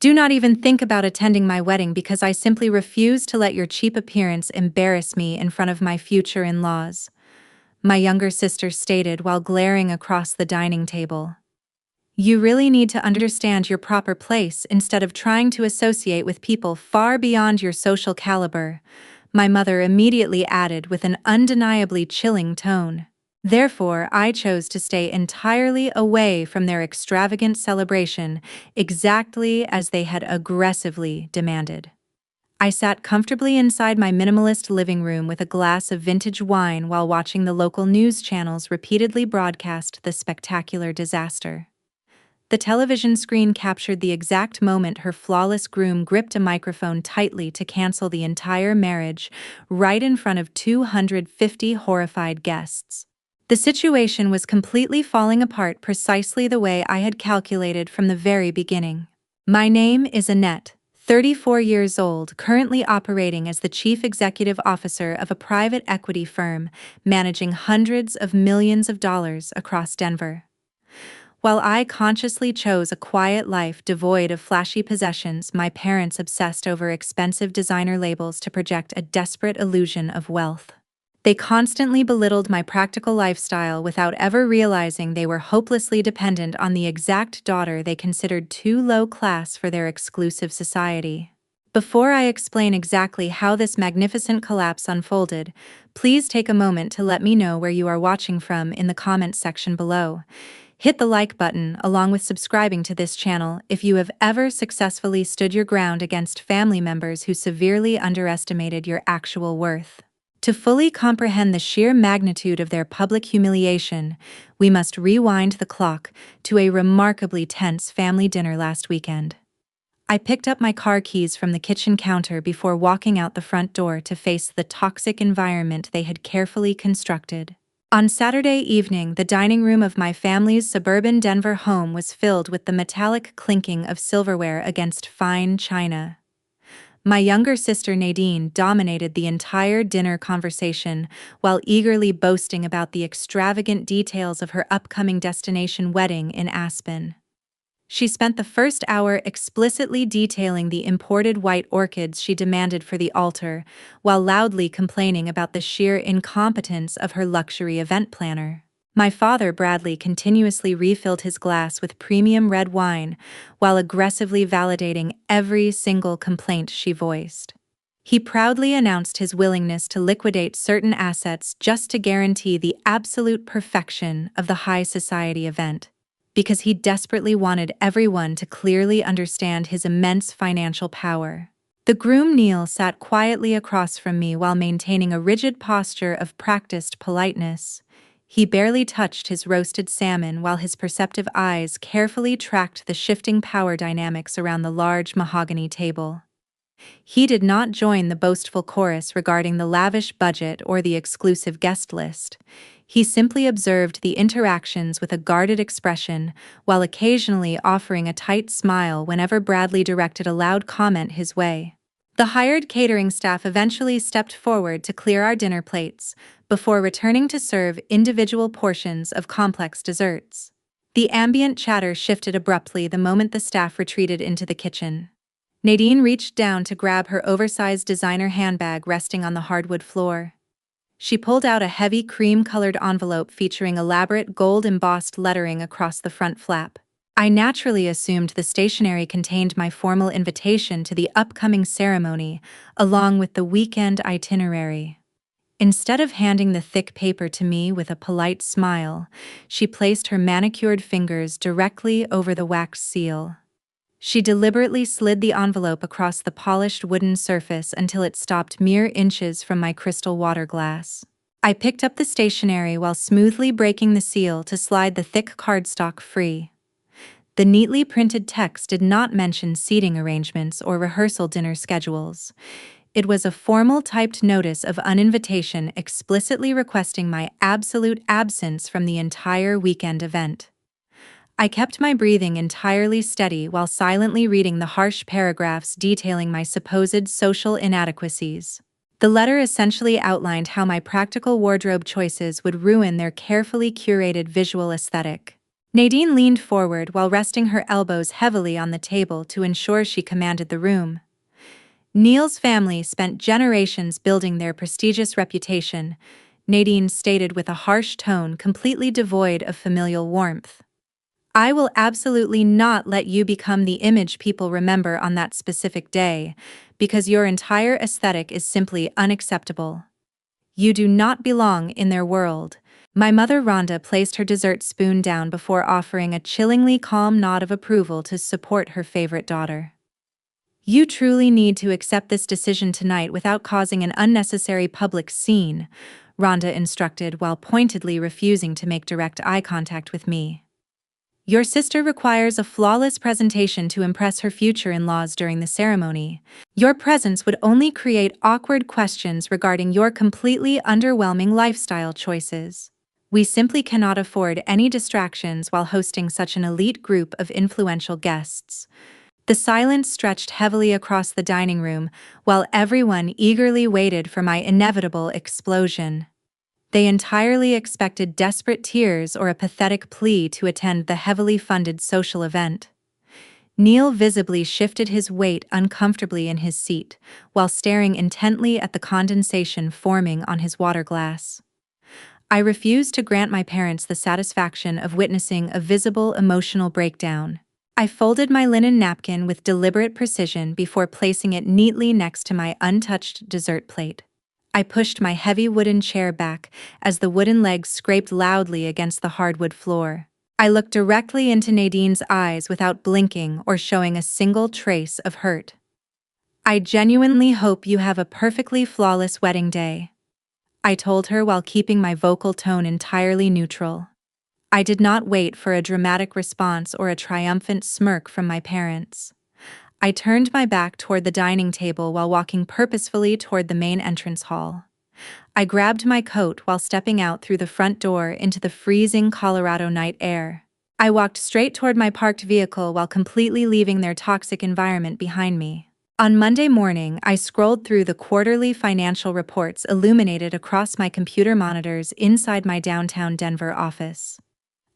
Do not even think about attending my wedding because I simply refuse to let your cheap appearance embarrass me in front of my future in-laws," my younger sister stated while glaring across the dining table. "You really need to understand your proper place instead of trying to associate with people far beyond your social caliber," my mother immediately added with an undeniably chilling tone. Therefore, I chose to stay entirely away from their extravagant celebration, exactly as they had aggressively demanded. I sat comfortably inside my minimalist living room with a glass of vintage wine while watching the local news channels repeatedly broadcast the spectacular disaster. The television screen captured the exact moment her flawless groom gripped a microphone tightly to cancel the entire marriage, right in front of 250 horrified guests. The situation was completely falling apart precisely the way I had calculated from the very beginning. My name is Annette, 34 years old, currently operating as the chief executive officer of a private equity firm, managing hundreds of millions of dollars across Denver. While I consciously chose a quiet life devoid of flashy possessions, my parents obsessed over expensive designer labels to project a desperate illusion of wealth. They constantly belittled my practical lifestyle without ever realizing they were hopelessly dependent on the exact daughter they considered too low class for their exclusive society. Before I explain exactly how this magnificent collapse unfolded, please take a moment to let me know where you are watching from in the comments section below. Hit the like button along with subscribing to this channel if you have ever successfully stood your ground against family members who severely underestimated your actual worth. To fully comprehend the sheer magnitude of their public humiliation, we must rewind the clock to a remarkably tense family dinner last weekend. I picked up my car keys from the kitchen counter before walking out the front door to face the toxic environment they had carefully constructed. On Saturday evening, the dining room of my family's suburban Denver home was filled with the metallic clinking of silverware against fine china. My younger sister Nadine dominated the entire dinner conversation while eagerly boasting about the extravagant details of her upcoming destination wedding in Aspen. She spent the first hour explicitly detailing the imported white orchids she demanded for the altar, while loudly complaining about the sheer incompetence of her luxury event planner. My father, Bradley, continuously refilled his glass with premium red wine, while aggressively validating every single complaint she voiced. He proudly announced his willingness to liquidate certain assets just to guarantee the absolute perfection of the high society event, because he desperately wanted everyone to clearly understand his immense financial power. The groom Neil sat quietly across from me while maintaining a rigid posture of practiced politeness. He barely touched his roasted salmon while his perceptive eyes carefully tracked the shifting power dynamics around the large mahogany table. He did not join the boastful chorus regarding the lavish budget or the exclusive guest list. He simply observed the interactions with a guarded expression, while occasionally offering a tight smile whenever Bradley directed a loud comment his way. The hired catering staff eventually stepped forward to clear our dinner plates, before returning to serve individual portions of complex desserts. The ambient chatter shifted abruptly the moment the staff retreated into the kitchen. Nadine reached down to grab her oversized designer handbag resting on the hardwood floor. She pulled out a heavy cream-colored envelope featuring elaborate gold-embossed lettering across the front flap. I naturally assumed the stationery contained my formal invitation to the upcoming ceremony, along with the weekend itinerary. Instead of handing the thick paper to me with a polite smile, she placed her manicured fingers directly over the wax seal. She deliberately slid the envelope across the polished wooden surface until it stopped mere inches from my crystal water glass. I picked up the stationery while smoothly breaking the seal to slide the thick cardstock free. The neatly printed text did not mention seating arrangements or rehearsal dinner schedules. It was a formal typed notice of uninvitation explicitly requesting my absolute absence from the entire weekend event. I kept my breathing entirely steady while silently reading the harsh paragraphs detailing my supposed social inadequacies. The letter essentially outlined how my practical wardrobe choices would ruin their carefully curated visual aesthetic. Nadine leaned forward while resting her elbows heavily on the table to ensure she commanded the room. Neil's family spent generations building their prestigious reputation, Nadine stated with a harsh tone completely devoid of familial warmth. I will absolutely not let you become the image people remember on that specific day, because your entire aesthetic is simply unacceptable. You do not belong in their world. My mother Rhonda placed her dessert spoon down before offering a chillingly calm nod of approval to support her favorite daughter. You truly need to accept this decision tonight without causing an unnecessary public scene, Rhonda instructed while pointedly refusing to make direct eye contact with me. Your sister requires a flawless presentation to impress her future in-laws during the ceremony. Your presence would only create awkward questions regarding your completely underwhelming lifestyle choices. We simply cannot afford any distractions while hosting such an elite group of influential guests. The silence stretched heavily across the dining room, while everyone eagerly waited for my inevitable explosion. They entirely expected desperate tears or a pathetic plea to attend the heavily funded social event. Neil visibly shifted his weight uncomfortably in his seat, while staring intently at the condensation forming on his water glass. I refused to grant my parents the satisfaction of witnessing a visible emotional breakdown. I folded my linen napkin with deliberate precision before placing it neatly next to my untouched dessert plate. I pushed my heavy wooden chair back as the wooden legs scraped loudly against the hardwood floor. I looked directly into Nadine's eyes without blinking or showing a single trace of hurt. I genuinely hope you have a perfectly flawless wedding day, I told her while keeping my vocal tone entirely neutral. I did not wait for a dramatic response or a triumphant smirk from my parents. I turned my back toward the dining table while walking purposefully toward the main entrance hall. I grabbed my coat while stepping out through the front door into the freezing Colorado night air. I walked straight toward my parked vehicle while completely leaving their toxic environment behind me. On Monday morning, I scrolled through the quarterly financial reports illuminated across my computer monitors inside my downtown Denver office.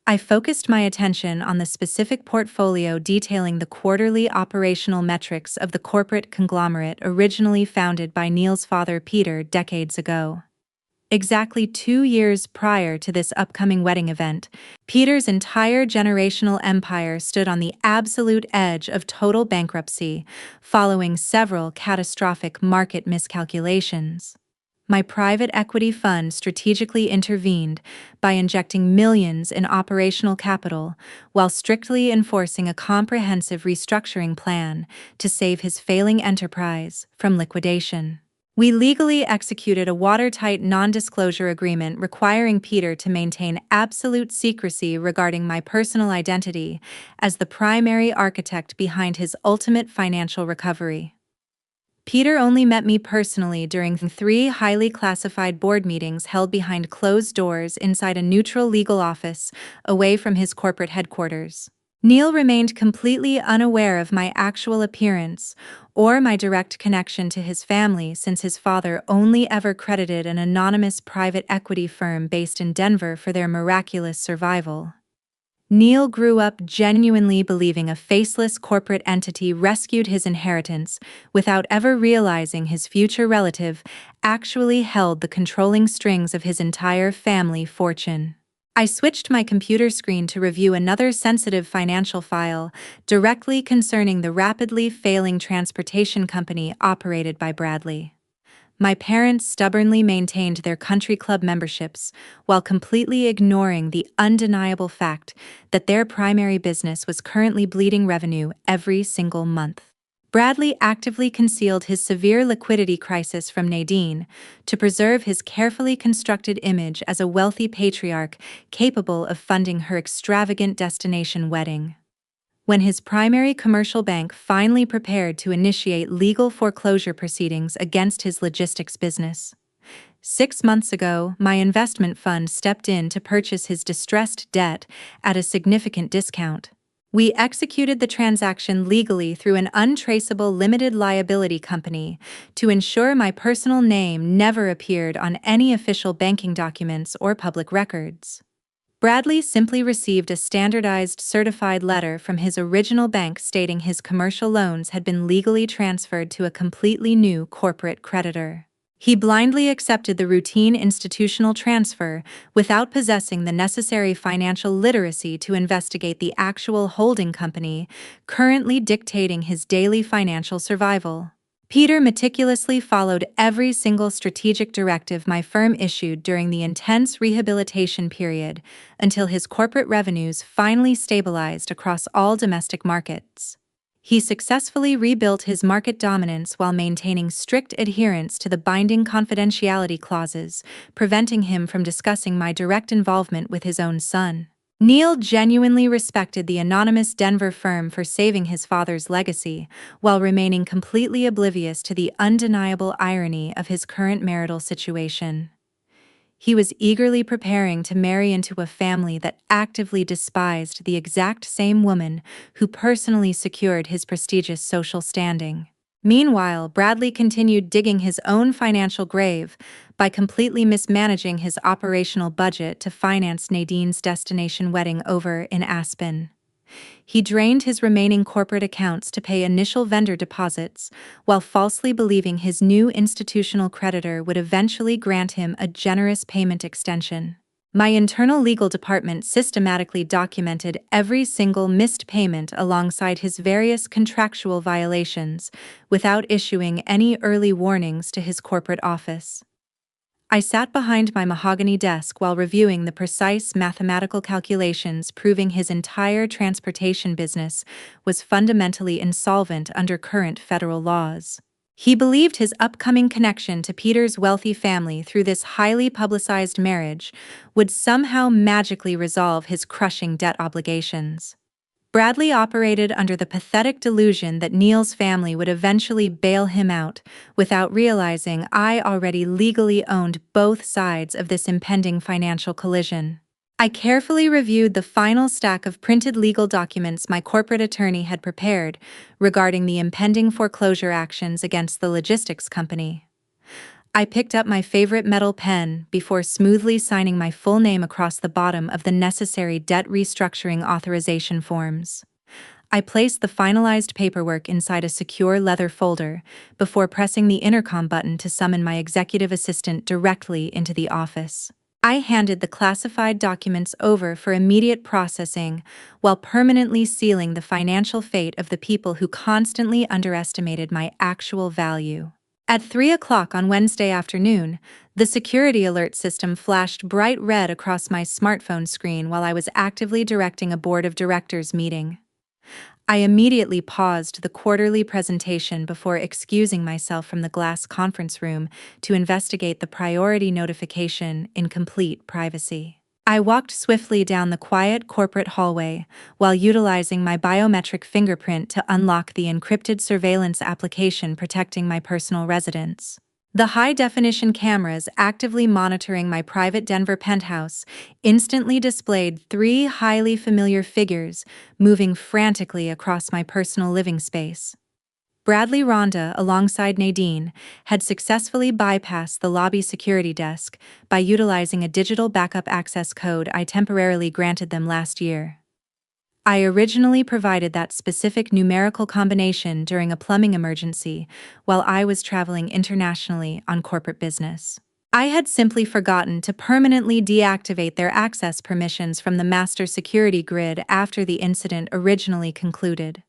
I focused my attention on the specific portfolio detailing the quarterly operational metrics of the corporate conglomerate originally founded by Neil's father Peter decades ago. Exactly 2 years prior to this upcoming wedding event, Peter's entire generational empire stood on the absolute edge of total bankruptcy, following several catastrophic market miscalculations. My private equity fund strategically intervened by injecting millions in operational capital while strictly enforcing a comprehensive restructuring plan to save his failing enterprise from liquidation. We legally executed a watertight non-disclosure agreement requiring Peter to maintain absolute secrecy regarding my personal identity as the primary architect behind his ultimate financial recovery. Peter only met me personally during 3 highly classified board meetings held behind closed doors inside a neutral legal office away from his corporate headquarters. Neil remained completely unaware of my actual appearance or my direct connection to his family since his father only ever credited an anonymous private equity firm based in Denver for their miraculous survival. Neil grew up genuinely believing a faceless corporate entity rescued his inheritance without ever realizing his future relative actually held the controlling strings of his entire family fortune. I switched my computer screen to review another sensitive financial file directly concerning the rapidly failing transportation company operated by Bradley. My parents stubbornly maintained their country club memberships while completely ignoring the undeniable fact that their primary business was currently bleeding revenue every single month. Bradley actively concealed his severe liquidity crisis from Nadine to preserve his carefully constructed image as a wealthy patriarch capable of funding her extravagant destination wedding. When his primary commercial bank finally prepared to initiate legal foreclosure proceedings against his logistics business. 6 months ago, my investment fund stepped in to purchase his distressed debt at a significant discount. We executed the transaction legally through an untraceable limited liability company to ensure my personal name never appeared on any official banking documents or public records. Bradley simply received a standardized certified letter from his original bank stating his commercial loans had been legally transferred to a completely new corporate creditor. He blindly accepted the routine institutional transfer without possessing the necessary financial literacy to investigate the actual holding company currently dictating his daily financial survival. Peter meticulously followed every single strategic directive my firm issued during the intense rehabilitation period until his corporate revenues finally stabilized across all domestic markets. He successfully rebuilt his market dominance while maintaining strict adherence to the binding confidentiality clauses, preventing him from discussing my direct involvement with his own son. Neil genuinely respected the anonymous Denver firm for saving his father's legacy, while remaining completely oblivious to the undeniable irony of his current marital situation. He was eagerly preparing to marry into a family that actively despised the exact same woman who personally secured his prestigious social standing. Meanwhile, Bradley continued digging his own financial grave by completely mismanaging his operational budget to finance Nadine's destination wedding over in Aspen. He drained his remaining corporate accounts to pay initial vendor deposits, while falsely believing his new institutional creditor would eventually grant him a generous payment extension. My internal legal department systematically documented every single missed payment alongside his various contractual violations, without issuing any early warnings to his corporate office. I sat behind my mahogany desk while reviewing the precise mathematical calculations proving his entire transportation business was fundamentally insolvent under current federal laws. He believed his upcoming connection to Peter's wealthy family through this highly publicized marriage would somehow magically resolve his crushing debt obligations. Bradley operated under the pathetic delusion that Neil's family would eventually bail him out, without realizing I already legally owned both sides of this impending financial collision. I carefully reviewed the final stack of printed legal documents my corporate attorney had prepared regarding the impending foreclosure actions against the logistics company. I picked up my favorite metal pen before smoothly signing my full name across the bottom of the necessary debt restructuring authorization forms. I placed the finalized paperwork inside a secure leather folder before pressing the intercom button to summon my executive assistant directly into the office. I handed the classified documents over for immediate processing while permanently sealing the financial fate of the people who constantly underestimated my actual value. At 3 o'clock on Wednesday afternoon, the security alert system flashed bright red across my smartphone screen while I was actively directing a board of directors meeting. I immediately paused the quarterly presentation before excusing myself from the glass conference room to investigate the priority notification in complete privacy. I walked swiftly down the quiet corporate hallway while utilizing my biometric fingerprint to unlock the encrypted surveillance application protecting my personal residence. The high-definition cameras actively monitoring my private Denver penthouse instantly displayed 3 highly familiar figures moving frantically across my personal living space. Bradley Rhonda, alongside Nadine, had successfully bypassed the lobby security desk by utilizing a digital backup access code I temporarily granted them last year. I originally provided that specific numerical combination during a plumbing emergency while I was traveling internationally on corporate business. I had simply forgotten to permanently deactivate their access permissions from the master security grid after the incident originally concluded.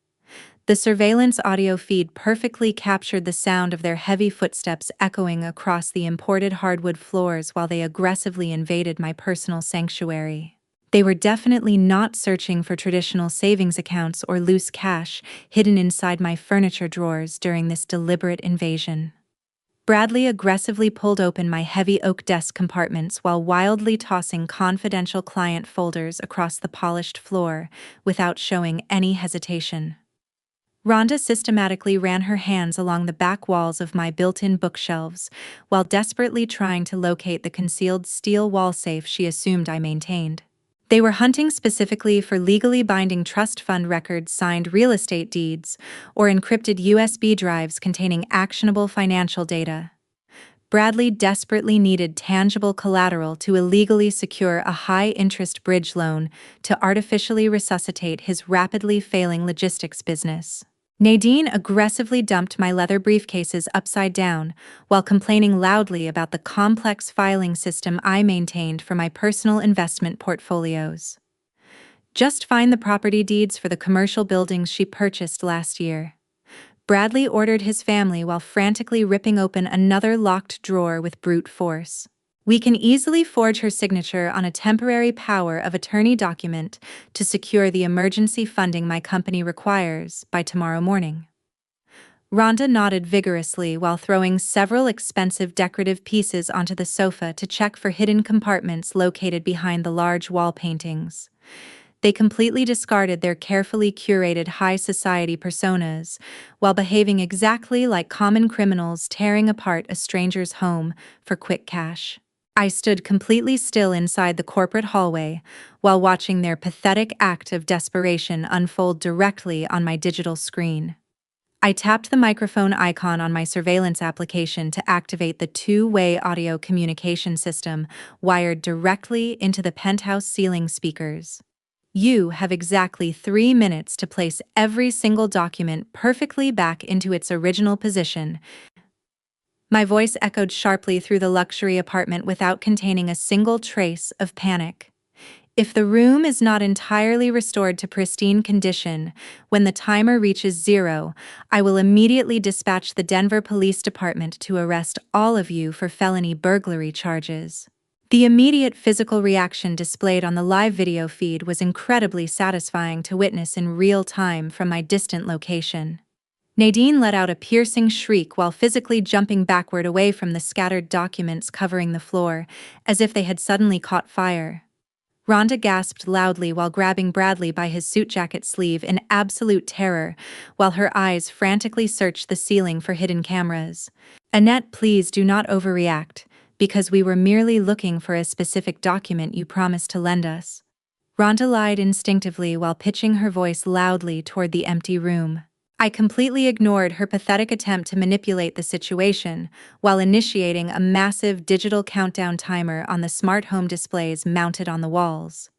The surveillance audio feed perfectly captured the sound of their heavy footsteps echoing across the imported hardwood floors while they aggressively invaded my personal sanctuary. They were definitely not searching for traditional savings accounts or loose cash hidden inside my furniture drawers during this deliberate invasion. Bradley aggressively pulled open my heavy oak desk compartments while wildly tossing confidential client folders across the polished floor without showing any hesitation. Rhonda systematically ran her hands along the back walls of my built-in bookshelves, while desperately trying to locate the concealed steel wall safe she assumed I maintained. They were hunting specifically for legally binding trust fund records, signed real estate deeds, or encrypted USB drives containing actionable financial data. Bradley desperately needed tangible collateral to illegally secure a high-interest bridge loan to artificially resuscitate his rapidly failing logistics business. Nadine aggressively dumped my leather briefcases upside down while complaining loudly about the complex filing system I maintained for my personal investment portfolios. Just find the property deeds for the commercial buildings she purchased last year. Bradley ordered his family while frantically ripping open another locked drawer with brute force. We can easily forge her signature on a temporary power of attorney document to secure the emergency funding my company requires by tomorrow morning. Rhonda nodded vigorously while throwing several expensive decorative pieces onto the sofa to check for hidden compartments located behind the large wall paintings. They completely discarded their carefully curated high society personas while behaving exactly like common criminals tearing apart a stranger's home for quick cash. I stood completely still inside the corporate hallway while watching their pathetic act of desperation unfold directly on my digital screen. I tapped the microphone icon on my surveillance application to activate the two-way audio communication system wired directly into the penthouse ceiling speakers. You have exactly 3 minutes to place every single document perfectly back into its original position. My voice echoed sharply through the luxury apartment without containing a single trace of panic. If the room is not entirely restored to pristine condition, when the timer reaches 0, I will immediately dispatch the Denver Police Department to arrest all of you for felony burglary charges. The immediate physical reaction displayed on the live video feed was incredibly satisfying to witness in real time from my distant location. Nadine let out a piercing shriek while physically jumping backward away from the scattered documents covering the floor, as if they had suddenly caught fire. Rhonda gasped loudly while grabbing Bradley by his suit jacket sleeve in absolute terror, while her eyes frantically searched the ceiling for hidden cameras. "Annette, please do not overreact, because we were merely looking for a specific document you promised to lend us." Rhonda lied instinctively while pitching her voice loudly toward the empty room. I completely ignored her pathetic attempt to manipulate the situation while initiating a massive digital countdown timer on the smart home displays mounted on the walls.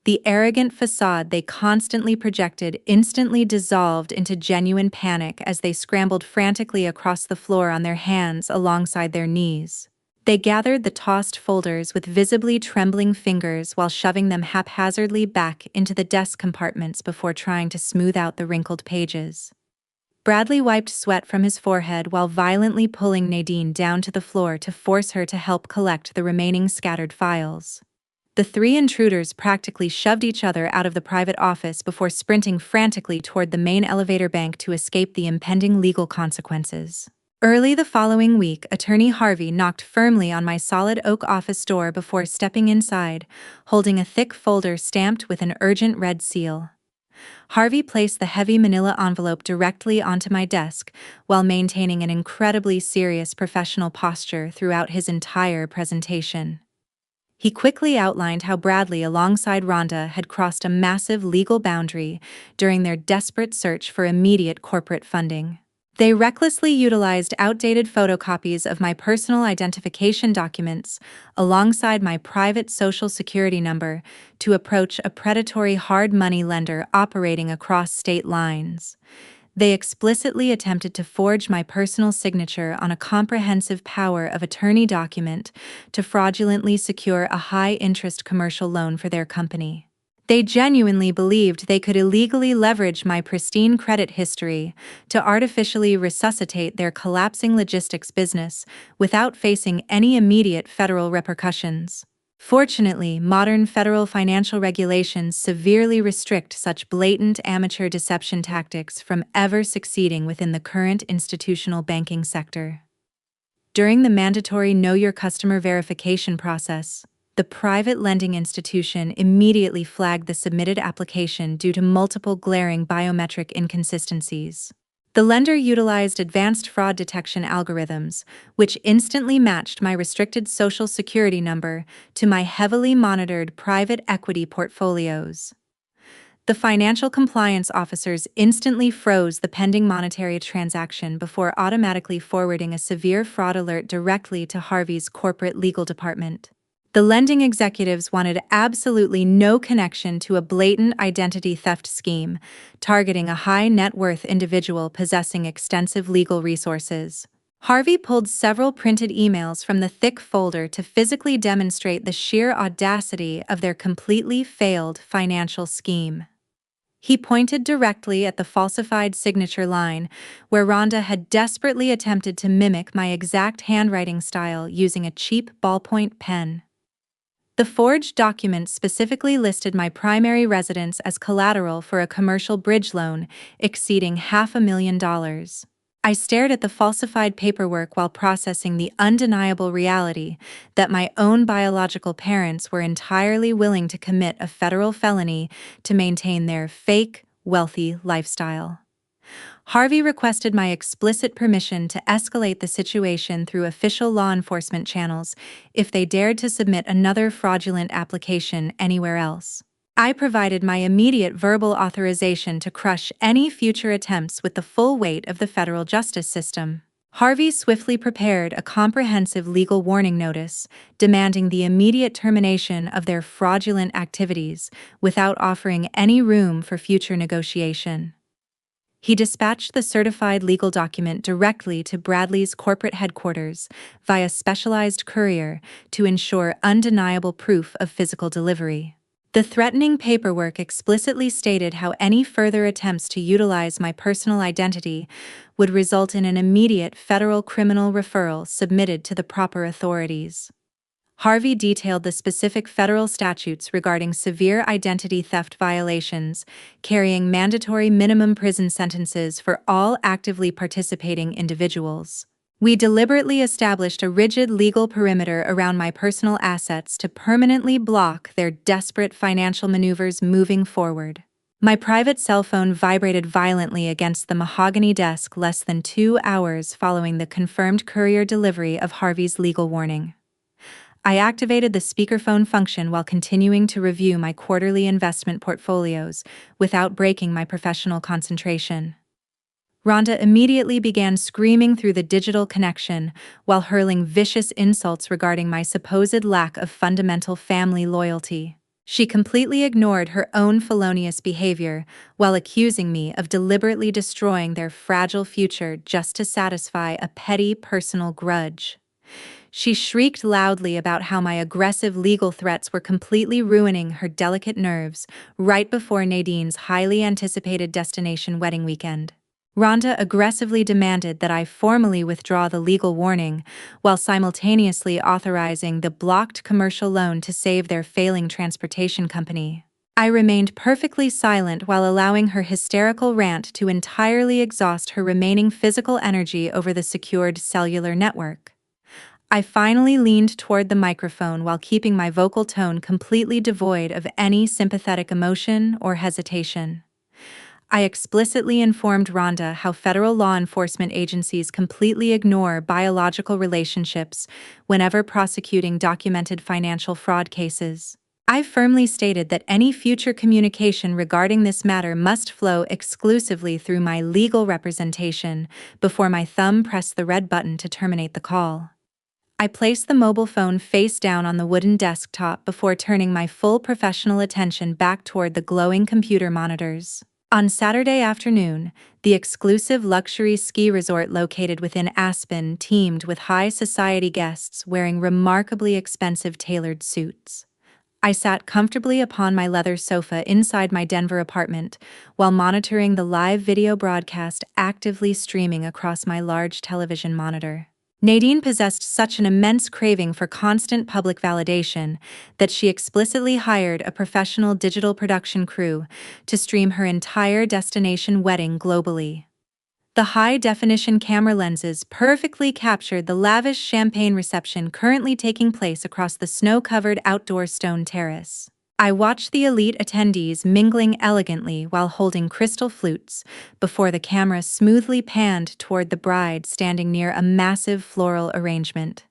The arrogant facade they constantly projected instantly dissolved into genuine panic as they scrambled frantically across the floor on their hands alongside their knees. They gathered the tossed folders with visibly trembling fingers while shoving them haphazardly back into the desk compartments before trying to smooth out the wrinkled pages. Bradley wiped sweat from his forehead while violently pulling Nadine down to the floor to force her to help collect the remaining scattered files. The three intruders practically shoved each other out of the private office before sprinting frantically toward the main elevator bank to escape the impending legal consequences. Early the following week, Attorney Harvey knocked firmly on my solid oak office door before stepping inside, holding a thick folder stamped with an urgent red seal. Harvey placed the heavy manila envelope directly onto my desk while maintaining an incredibly serious professional posture throughout his entire presentation. He quickly outlined how Bradley alongside Rhonda had crossed a massive legal boundary during their desperate search for immediate corporate funding. They recklessly utilized outdated photocopies of my personal identification documents alongside my private social security number to approach a predatory hard money lender operating across state lines. They explicitly attempted to forge my personal signature on a comprehensive power of attorney document to fraudulently secure a high-interest commercial loan for their company. They genuinely believed they could illegally leverage my pristine credit history to artificially resuscitate their collapsing logistics business without facing any immediate federal repercussions. Fortunately, modern federal financial regulations severely restrict such blatant amateur deception tactics from ever succeeding within the current institutional banking sector. During the mandatory Know Your Customer verification process, the private lending institution immediately flagged the submitted application due to multiple glaring biometric inconsistencies. The lender utilized advanced fraud detection algorithms, which instantly matched my restricted social security number to my heavily monitored private equity portfolios. The financial compliance officers instantly froze the pending monetary transaction before automatically forwarding a severe fraud alert directly to Harvey's corporate legal department. The lending executives wanted absolutely no connection to a blatant identity theft scheme, targeting a high net worth individual possessing extensive legal resources. Harvey pulled several printed emails from the thick folder to physically demonstrate the sheer audacity of their completely failed financial scheme. He pointed directly at the falsified signature line, where Rhonda had desperately attempted to mimic my exact handwriting style using a cheap ballpoint pen. The forged document specifically listed my primary residence as collateral for a commercial bridge loan exceeding $500,000. I stared at the falsified paperwork while processing the undeniable reality that my own biological parents were entirely willing to commit a federal felony to maintain their fake, wealthy lifestyle. Harvey requested my explicit permission to escalate the situation through official law enforcement channels if they dared to submit another fraudulent application anywhere else. I provided my immediate verbal authorization to crush any future attempts with the full weight of the federal justice system. Harvey swiftly prepared a comprehensive legal warning notice, demanding the immediate termination of their fraudulent activities without offering any room for future negotiation. He dispatched the certified legal document directly to Bradley's corporate headquarters via specialized courier to ensure undeniable proof of physical delivery. The threatening paperwork explicitly stated how any further attempts to utilize my personal identity would result in an immediate federal criminal referral submitted to the proper authorities. Harvey detailed the specific federal statutes regarding severe identity theft violations, carrying mandatory minimum prison sentences for all actively participating individuals. We deliberately established a rigid legal perimeter around my personal assets to permanently block their desperate financial maneuvers moving forward. My private cell phone vibrated violently against the mahogany desk less than 2 hours following the confirmed courier delivery of Harvey's legal warning. I activated the speakerphone function while continuing to review my quarterly investment portfolios without breaking my professional concentration. Rhonda immediately began screaming through the digital connection while hurling vicious insults regarding my supposed lack of fundamental family loyalty. She completely ignored her own felonious behavior while accusing me of deliberately destroying their fragile future just to satisfy a petty personal grudge. She shrieked loudly about how my aggressive legal threats were completely ruining her delicate nerves right before Nadine's highly anticipated destination wedding weekend. Rhonda aggressively demanded that I formally withdraw the legal warning while simultaneously authorizing the blocked commercial loan to save their failing transportation company. I remained perfectly silent while allowing her hysterical rant to entirely exhaust her remaining physical energy over the secured cellular network. I finally leaned toward the microphone while keeping my vocal tone completely devoid of any sympathetic emotion or hesitation. I explicitly informed Rhonda how federal law enforcement agencies completely ignore biological relationships whenever prosecuting documented financial fraud cases. I firmly stated that any future communication regarding this matter must flow exclusively through my legal representation before my thumb pressed the red button to terminate the call. I placed the mobile phone face down on the wooden desktop before turning my full professional attention back toward the glowing computer monitors. On Saturday afternoon, the exclusive luxury ski resort located within Aspen teemed with high society guests wearing remarkably expensive tailored suits. I sat comfortably upon my leather sofa inside my Denver apartment while monitoring the live video broadcast actively streaming across my large television monitor. Nadine possessed such an immense craving for constant public validation that she explicitly hired a professional digital production crew to stream her entire destination wedding globally. The high-definition camera lenses perfectly captured the lavish champagne reception currently taking place across the snow-covered outdoor stone terrace. I watched the elite attendees mingling elegantly while holding crystal flutes before the camera smoothly panned toward the bride standing near a massive floral arrangement.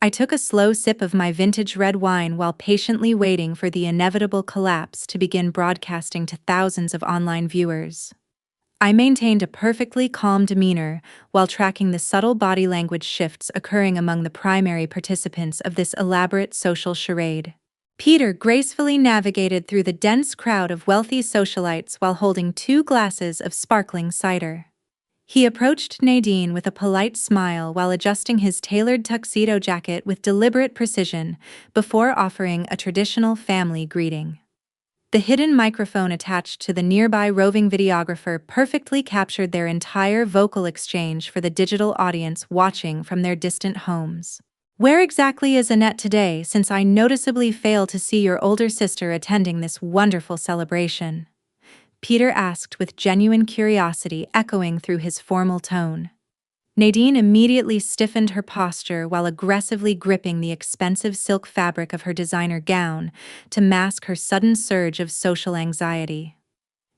I took a slow sip of my vintage red wine while patiently waiting for the inevitable collapse to begin broadcasting to thousands of online viewers. I maintained a perfectly calm demeanor while tracking the subtle body language shifts occurring among the primary participants of this elaborate social charade. Peter gracefully navigated through the dense crowd of wealthy socialites while holding 2 glasses of sparkling cider. He approached Nadine with a polite smile while adjusting his tailored tuxedo jacket with deliberate precision before offering a traditional family greeting. The hidden microphone attached to the nearby roving videographer perfectly captured their entire vocal exchange for the digital audience watching from their distant homes. "Where exactly is Annette today, since I noticeably fail to see your older sister attending this wonderful celebration?" Peter asked with genuine curiosity echoing through his formal tone. Nadine immediately stiffened her posture while aggressively gripping the expensive silk fabric of her designer gown to mask her sudden surge of social anxiety.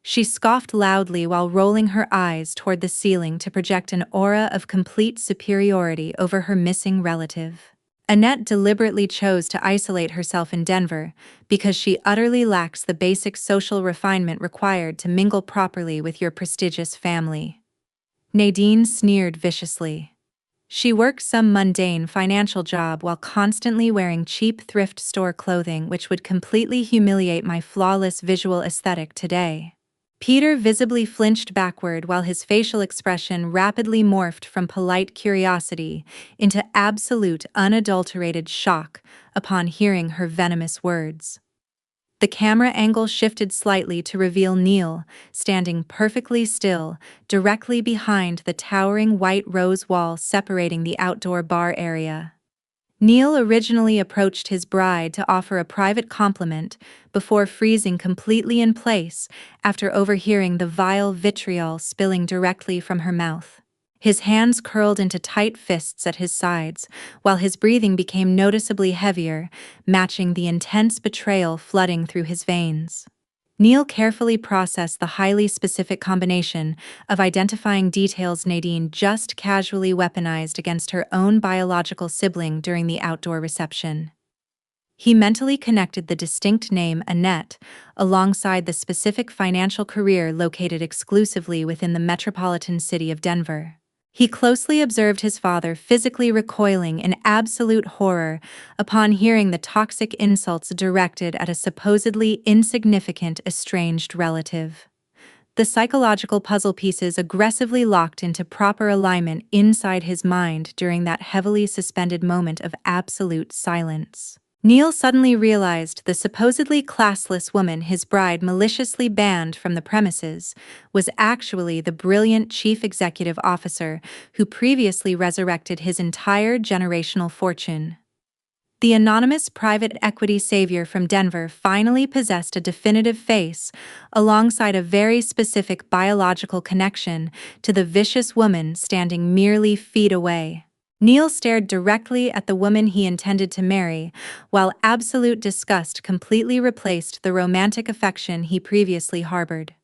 She scoffed loudly while rolling her eyes toward the ceiling to project an aura of complete superiority over her missing relative. Annette deliberately chose to isolate herself in Denver because she utterly lacks the basic social refinement required to mingle properly with your prestigious family. Nadine sneered viciously. She works some mundane financial job while constantly wearing cheap thrift store clothing, which would completely humiliate my flawless visual aesthetic today. Peter visibly flinched backward while his facial expression rapidly morphed from polite curiosity into absolute unadulterated shock upon hearing her venomous words. The camera angle shifted slightly to reveal Neil, standing perfectly still, directly behind the towering white rose wall separating the outdoor bar area. Neil originally approached his bride to offer a private compliment before freezing completely in place after overhearing the vile vitriol spilling directly from her mouth. His hands curled into tight fists at his sides, while his breathing became noticeably heavier, matching the intense betrayal flooding through his veins. Neil carefully processed the highly specific combination of identifying details Nadine just casually weaponized against her own biological sibling during the outdoor reception. He mentally connected the distinct name Annette alongside the specific financial career located exclusively within the metropolitan city of Denver. He closely observed his father physically recoiling in absolute horror upon hearing the toxic insults directed at a supposedly insignificant estranged relative. The psychological puzzle pieces aggressively locked into proper alignment inside his mind during that heavily suspended moment of absolute silence. Neil suddenly realized the supposedly classless woman his bride maliciously banned from the premises was actually the brilliant chief executive officer who previously resurrected his entire generational fortune. The anonymous private equity savior from Denver finally possessed a definitive face, alongside a very specific biological connection to the vicious woman standing merely feet away. Neil stared directly at the woman he intended to marry, while absolute disgust completely replaced the romantic affection he previously harbored.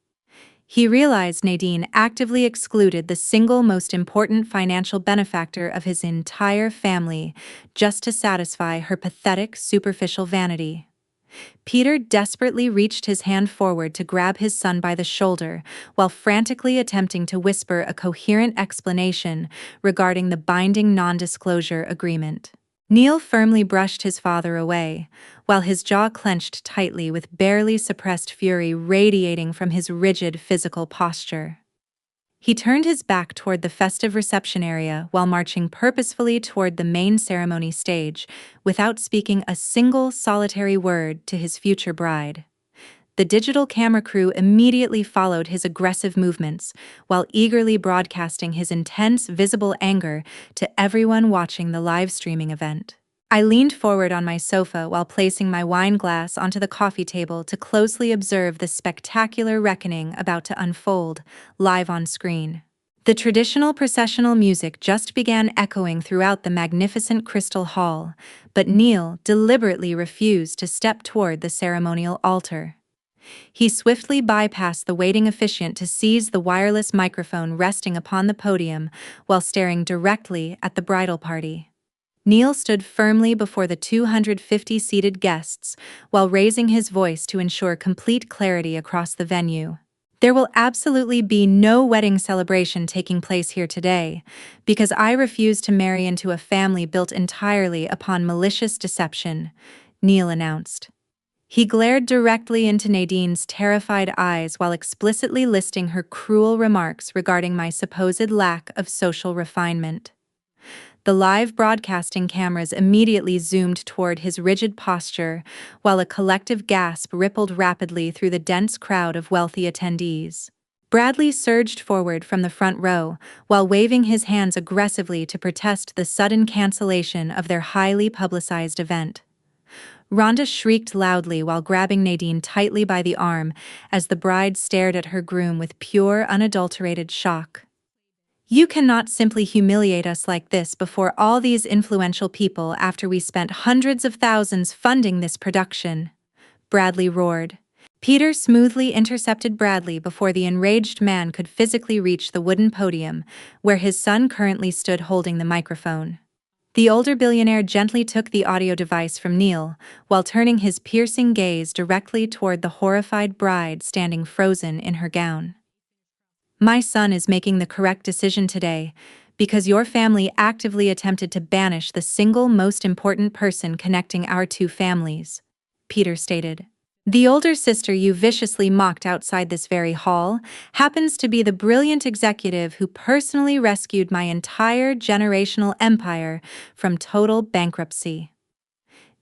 He realized Nadine actively excluded the single most important financial benefactor of his entire family just to satisfy her pathetic, superficial vanity. Peter desperately reached his hand forward to grab his son by the shoulder while frantically attempting to whisper a coherent explanation regarding the binding non-disclosure agreement. Neil firmly brushed his father away, while his jaw clenched tightly with barely suppressed fury radiating from his rigid physical posture. He turned his back toward the festive reception area while marching purposefully toward the main ceremony stage without speaking a single solitary word to his future bride. The digital camera crew immediately followed his aggressive movements while eagerly broadcasting his intense visible anger to everyone watching the live streaming event. I leaned forward on my sofa while placing my wine glass onto the coffee table to closely observe the spectacular reckoning about to unfold, live on screen. The traditional processional music just began echoing throughout the magnificent crystal hall, but Neil deliberately refused to step toward the ceremonial altar. He swiftly bypassed the waiting officiant to seize the wireless microphone resting upon the podium while staring directly at the bridal party. Neil stood firmly before the 250-seated guests while raising his voice to ensure complete clarity across the venue. There will absolutely be no wedding celebration taking place here today, because I refuse to marry into a family built entirely upon malicious deception, Neil announced. He glared directly into Nadine's terrified eyes while explicitly listing her cruel remarks regarding my supposed lack of social refinement. The live broadcasting cameras immediately zoomed toward his rigid posture, while a collective gasp rippled rapidly through the dense crowd of wealthy attendees. Bradley surged forward from the front row, while waving his hands aggressively to protest the sudden cancellation of their highly publicized event. Rhonda shrieked loudly while grabbing Nadine tightly by the arm as the bride stared at her groom with pure, unadulterated shock. "You cannot simply humiliate us like this before all these influential people after we spent hundreds of thousands funding this production," Bradley roared. Peter smoothly intercepted Bradley before the enraged man could physically reach the wooden podium, where his son currently stood holding the microphone. The older billionaire gently took the audio device from Neil, while turning his piercing gaze directly toward the horrified bride standing frozen in her gown. "My son is making the correct decision today, because your family actively attempted to banish the single most important person connecting our two families," Peter stated. "The older sister you viciously mocked outside this very hall happens to be the brilliant executive who personally rescued my entire generational empire from total bankruptcy."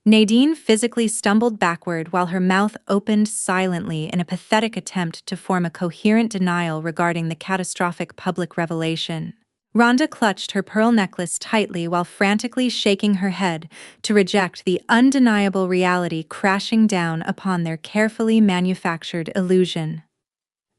Nadine physically stumbled backward while her mouth opened silently in a pathetic attempt to form a coherent denial regarding the catastrophic public revelation. Rhonda clutched her pearl necklace tightly while frantically shaking her head to reject the undeniable reality crashing down upon their carefully manufactured illusion.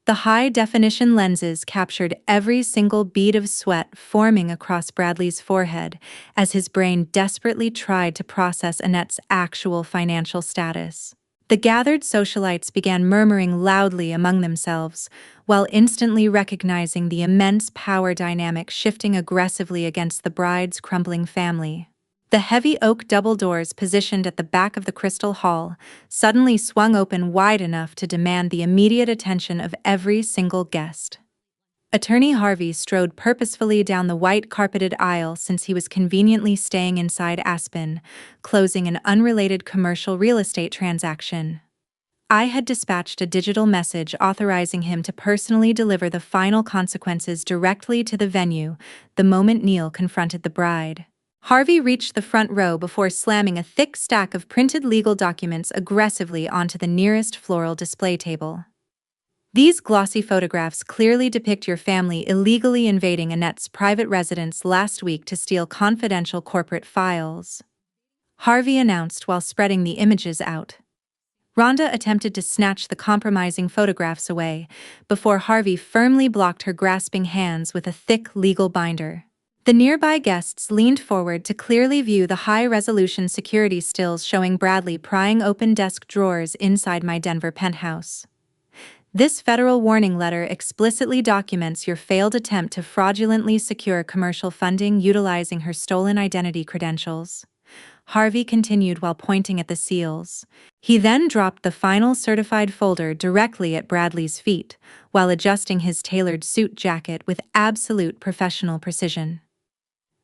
The high-definition lenses captured every single bead of sweat forming across Bradley's forehead as his brain desperately tried to process Annette's actual financial status. The gathered socialites began murmuring loudly among themselves, while instantly recognizing the immense power dynamic shifting aggressively against the bride's crumbling family. The heavy oak double doors positioned at the back of the Crystal Hall suddenly swung open wide enough to demand the immediate attention of every single guest. Attorney Harvey strode purposefully down the white-carpeted aisle since he was conveniently staying inside Aspen, closing an unrelated commercial real estate transaction. I had dispatched a digital message authorizing him to personally deliver the final consequences directly to the venue the moment Neil confronted the bride. Harvey reached the front row before slamming a thick stack of printed legal documents aggressively onto the nearest floral display table. "These glossy photographs clearly depict your family illegally invading Annette's private residence last week to steal confidential corporate files," Harvey announced while spreading the images out. Rhonda attempted to snatch the compromising photographs away, before Harvey firmly blocked her grasping hands with a thick legal binder. The nearby guests leaned forward to clearly view the high-resolution security stills showing Bradley prying open desk drawers inside my Denver penthouse. "This federal warning letter explicitly documents your failed attempt to fraudulently secure commercial funding utilizing her stolen identity credentials," Harvey continued while pointing at the seals. He then dropped the final certified folder directly at Bradley's feet, while adjusting his tailored suit jacket with absolute professional precision.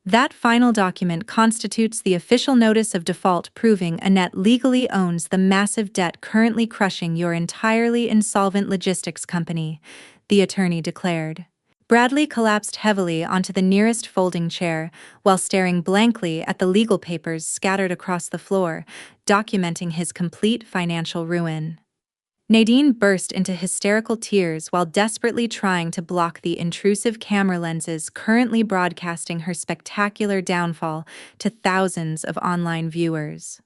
"That final document constitutes the official notice of default proving Annette legally owns the massive debt currently crushing your entirely insolvent logistics company," the attorney declared. Bradley collapsed heavily onto the nearest folding chair while staring blankly at the legal papers scattered across the floor, documenting his complete financial ruin. Nadine burst into hysterical tears while desperately trying to block the intrusive camera lenses currently broadcasting her spectacular downfall to thousands of online viewers.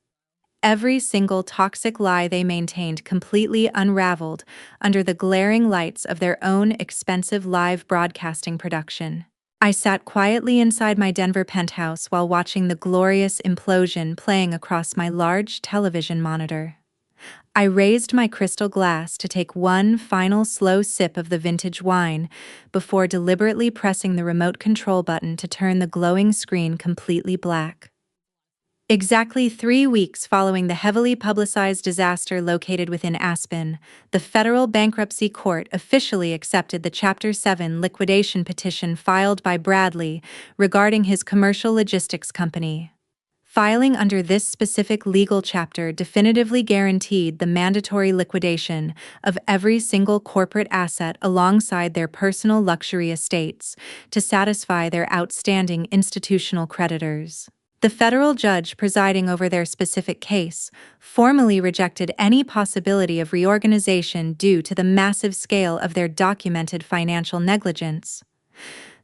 Every single toxic lie they maintained completely unraveled under the glaring lights of their own expensive live broadcasting production. I sat quietly inside my Denver penthouse while watching the glorious implosion playing across my large television monitor. I raised my crystal glass to take one final slow sip of the vintage wine before deliberately pressing the remote control button to turn the glowing screen completely black. Exactly 3 weeks following the heavily publicized disaster located within Aspen, the federal bankruptcy court officially accepted the Chapter 7 liquidation petition filed by Bradley regarding his commercial logistics company. Filing under this specific legal chapter definitively guaranteed the mandatory liquidation of every single corporate asset alongside their personal luxury estates to satisfy their outstanding institutional creditors. The federal judge presiding over their specific case formally rejected any possibility of reorganization due to the massive scale of their documented financial negligence.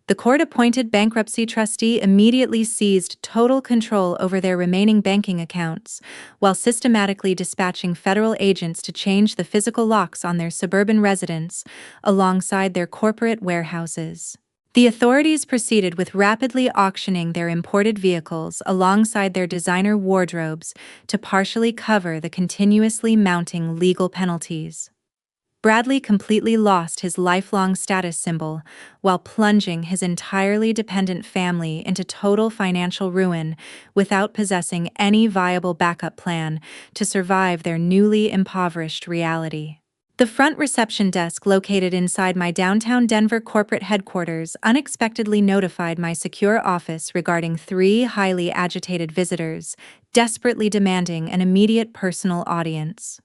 The court-appointed bankruptcy trustee immediately seized total control over their remaining banking accounts, while systematically dispatching federal agents to change the physical locks on their suburban residence alongside their corporate warehouses. The authorities proceeded with rapidly auctioning their imported vehicles alongside their designer wardrobes to partially cover the continuously mounting legal penalties. Bradley completely lost his lifelong status symbol while plunging his entirely dependent family into total financial ruin without possessing any viable backup plan to survive their newly impoverished reality. The front reception desk located inside my downtown Denver corporate headquarters unexpectedly notified my secure office regarding 3 highly agitated visitors, desperately demanding an immediate personal audience.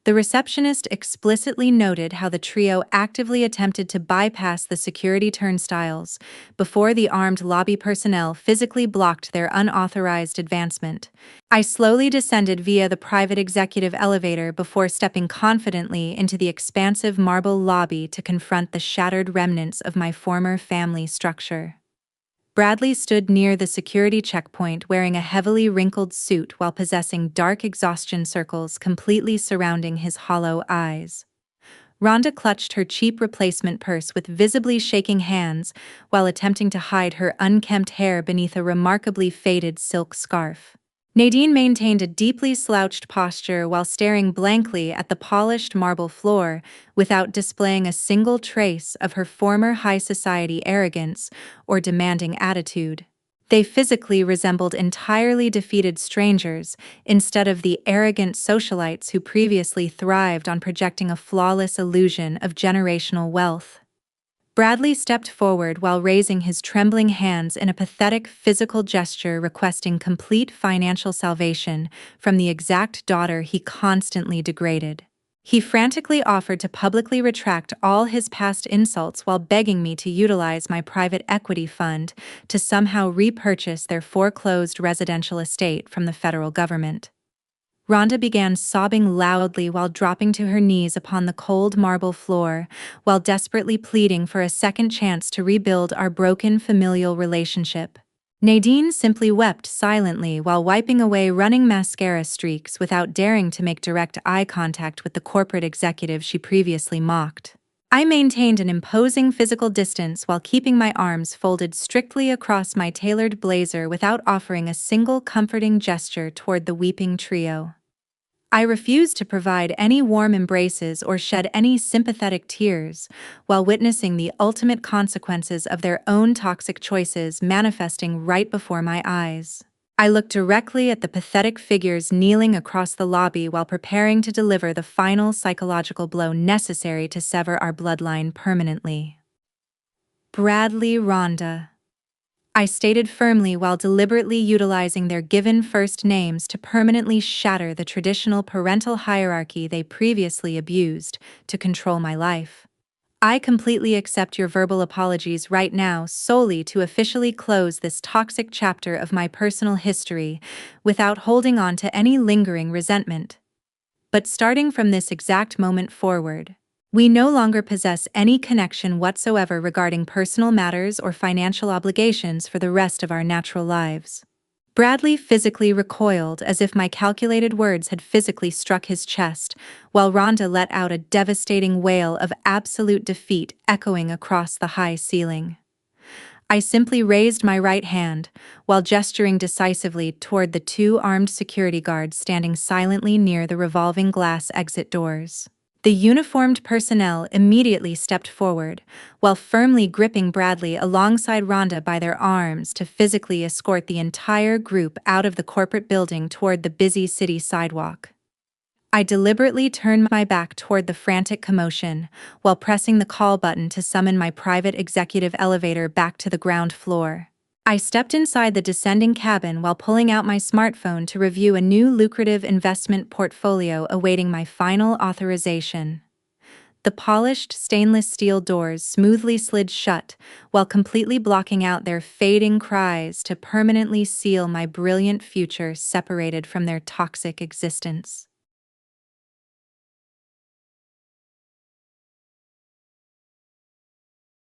The receptionist explicitly noted how the trio actively attempted to bypass the security turnstiles before the armed lobby personnel physically blocked their unauthorized advancement. I slowly descended via the private executive elevator before stepping confidently into the expansive marble lobby to confront the shattered remnants of my former family structure. Bradley stood near the security checkpoint wearing a heavily wrinkled suit while possessing dark exhaustion circles completely surrounding his hollow eyes. Rhonda clutched her cheap replacement purse with visibly shaking hands while attempting to hide her unkempt hair beneath a remarkably faded silk scarf. Nadine maintained a deeply slouched posture while staring blankly at the polished marble floor without displaying a single trace of her former high society arrogance or demanding attitude. They physically resembled entirely defeated strangers instead of the arrogant socialites who previously thrived on projecting a flawless illusion of generational wealth. Bradley stepped forward while raising his trembling hands in a pathetic physical gesture requesting complete financial salvation from the exact daughter he constantly degraded. He frantically offered to publicly retract all his past insults while begging me to utilize my private equity fund to somehow repurchase their foreclosed residential estate from the federal government. Rhonda began sobbing loudly while dropping to her knees upon the cold marble floor, while desperately pleading for a second chance to rebuild our broken familial relationship. Nadine simply wept silently while wiping away running mascara streaks without daring to make direct eye contact with the corporate executive she previously mocked. I maintained an imposing physical distance while keeping my arms folded strictly across my tailored blazer without offering a single comforting gesture toward the weeping trio. I refused to provide any warm embraces or shed any sympathetic tears while witnessing the ultimate consequences of their own toxic choices manifesting right before my eyes. I looked directly at the pathetic figures kneeling across the lobby while preparing to deliver the final psychological blow necessary to sever our bloodline permanently. Bradley, Rhonda, I stated firmly while deliberately utilizing their given first names to permanently shatter the traditional parental hierarchy they previously abused to control my life. I completely accept your verbal apologies right now solely to officially close this toxic chapter of my personal history without holding on to any lingering resentment. But starting from this exact moment forward, we no longer possess any connection whatsoever regarding personal matters or financial obligations for the rest of our natural lives. Bradley physically recoiled as if my calculated words had physically struck his chest, while Rhonda let out a devastating wail of absolute defeat echoing across the high ceiling. I simply raised my right hand, while gesturing decisively toward the 2 armed security guards standing silently near the revolving glass exit doors. The uniformed personnel immediately stepped forward, while firmly gripping Bradley alongside Rhonda by their arms to physically escort the entire group out of the corporate building toward the busy city sidewalk. I deliberately turned my back toward the frantic commotion, while pressing the call button to summon my private executive elevator back to the ground floor. I stepped inside the descending cabin while pulling out my smartphone to review a new lucrative investment portfolio awaiting my final authorization. The polished stainless steel doors smoothly slid shut, while completely blocking out their fading cries to permanently seal my brilliant future separated from their toxic existence.